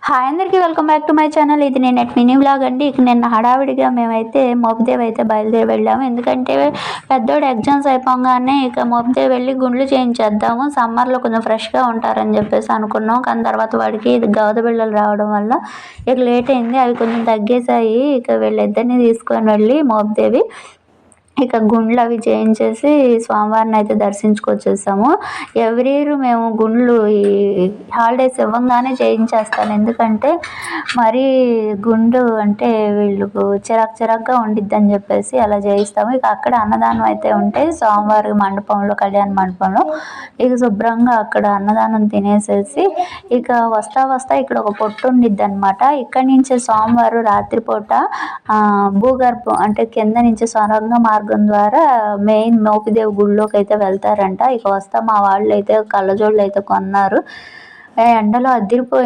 Hi అందరికీ welcome back to my channel. ఇది నేను మినీ వ్లాగ్ అండి. ఇక నిన్న హడావిడిగా మేమైతే మోపిదేవి అయితే బయలుదేరి వెళ్ళాము. ఎందుకంటే పెద్దోడు ఎగ్జామ్స్ అయిపోగానే ఇక మోపిదేవి వెళ్ళి గుండ్లు చేయించేద్దాము, సమ్మర్లో కొంచెం ఫ్రెష్గా ఉంటారని చెప్పేసి అనుకున్నాం. కానీ తర్వాత వాడికి ఇది గవద బిళ్ళలు రావడం వల్ల ఇక లేట్ అయింది. అవి కొంచెం తగ్గేసాయి. ఇక వీళ్ళిద్దరిని తీసుకొని వెళ్ళి మోపిదేవి ఇక గుండ్లు అవి చేయించేసి స్వామివారిని అయితే దర్శించుకొచ్చేసాము. ఎవ్రీ ఇయర్ మేము గుండ్లు ఈ హాలిడేస్ ఇవ్వంగానే చేయించేస్తాను. ఎందుకంటే మరీ గుండు అంటే వీళ్ళకు చిరాకుగా ఉండిద్ది అని చెప్పేసి అలా చేయిస్తాము. ఇక అక్కడ అన్నదానం అయితే ఉంటాయి స్వామివారి మండపంలో, కళ్యాణ మండపంలో. ఇక శుభ్రంగా అక్కడ అన్నదానం తినేసేసి ఇక వస్తా ఇక్కడ ఒక పొట్టు ఉండిద్ది అనమాట. ఇక్కడి నుంచి స్వామివారు రాత్రిపూట భూగర్భం అంటే కింద నుంచి సొరంగ మార్గం ద్వారా మెయిన్ మోపిదేవి గుడిలోకి అయితే వెళ్తారంట. ఇక వస్తా మా వాళ్ళు అయితే కళ్ళజోళ్ళు అయితే కొన్నారు. ఎండలో అదిరిపోయింది.